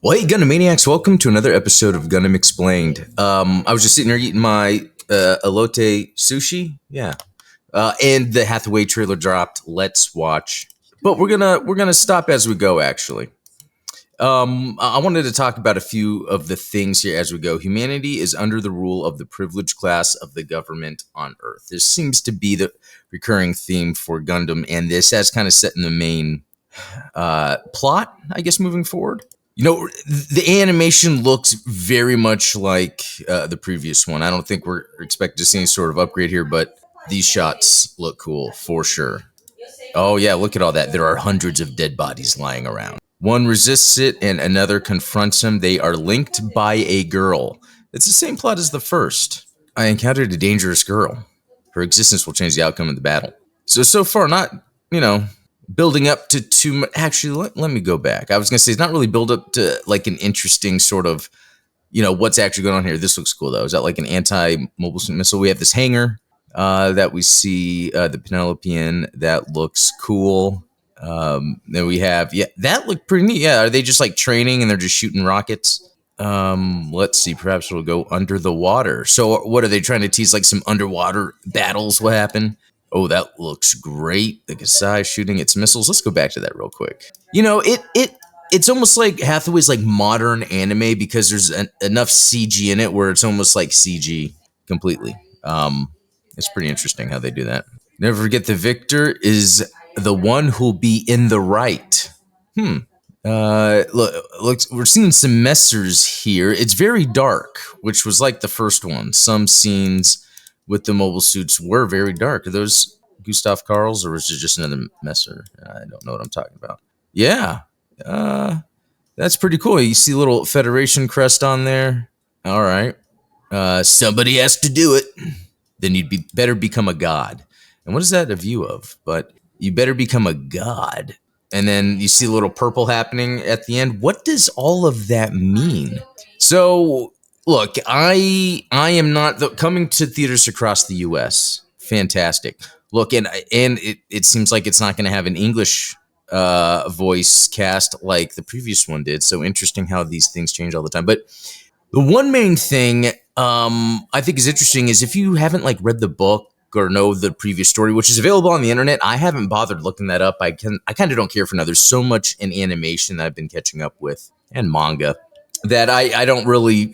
Well, hey, Gundam Maniacs, welcome to another episode of Gundam Explained. I was just sitting there eating my elote sushi, yeah, and the Hathaway trailer dropped. Let's watch, but we're gonna stop as we go. Actually, I wanted to talk about a few of the things here as we go. Humanity is under the rule of the privileged class of the government on Earth. This seems to be the recurring theme for Gundam, and this has kind of set in the main plot, I guess, moving forward. The animation looks very much like the previous one. I don't think we're expected to see any sort of upgrade here, but these shots look cool for sure. Oh, yeah, look at all that. There are hundreds of dead bodies lying around. One resists it and another confronts him. They are linked by a girl. It's the same plot as the first. I encountered a dangerous girl. Her existence will change the outcome of the battle. So far, not, you know, building up to too much. Actually, let me go back. I was going to say it's not really build up to like an interesting sort of, what's actually going on here. This looks cool though. Is that like an anti-mobile suit missile? We have this hangar that we see the Penelope in. That looks cool. Then we have, yeah, that looked pretty neat. Yeah, are they just like training and they're just shooting rockets? Let's see. Perhaps it'll go under the water. So what are they trying to tease? Like some underwater battles? What happened? Oh, that looks great. The Kasai shooting its missiles. Let's go back to that real quick. It's almost like Hathaway's like modern anime because there's enough CG in it where it's almost like CG completely. It's pretty interesting how they do that. Never forget the victor is the one who'll be in the right. Look, we're seeing some messers here. It's very dark, which was like the first one. Some scenes with the mobile suits were very dark. Are those Gustav Karls, or is it just another messer? I don't know what I'm talking about. Yeah, that's pretty cool. You see a little Federation crest on there. All right. Somebody has to do it. Then you'd better become a god. And what is that a view of? But you better become a god. And then you see a little purple happening at the end. What does all of that mean? So, look, I am not coming to theaters across the U.S. Fantastic. Look, and it seems like it's not going to have an English voice cast like the previous one did. So interesting how these things change all the time. But the one main thing I think is interesting is if you haven't like read the book or know the previous story, which is available on the internet. I haven't bothered looking that up. I kind of don't care for now. There's so much in animation that I've been catching up with and manga that I don't really,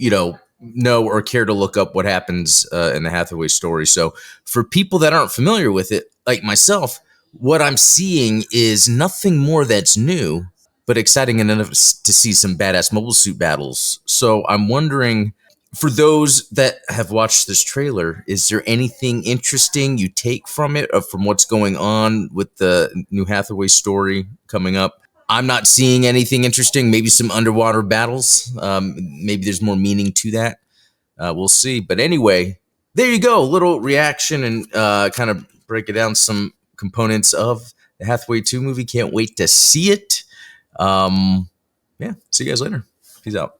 know or care to look up what happens in the Hathaway story. So for people that aren't familiar with it, like myself, what I'm seeing is nothing more that's new, but exciting enough to see some badass mobile suit battles. So I'm wondering, for those that have watched this trailer, is there anything interesting you take from it, or from what's going on with the new Hathaway story coming up? I'm not seeing anything interesting. Maybe some underwater battles. Maybe there's more meaning to that. We'll see. But anyway, there you go. A little reaction and kind of break it down some components of the Hathaway 2 movie. Can't wait to see it. Yeah, see you guys later. Peace out.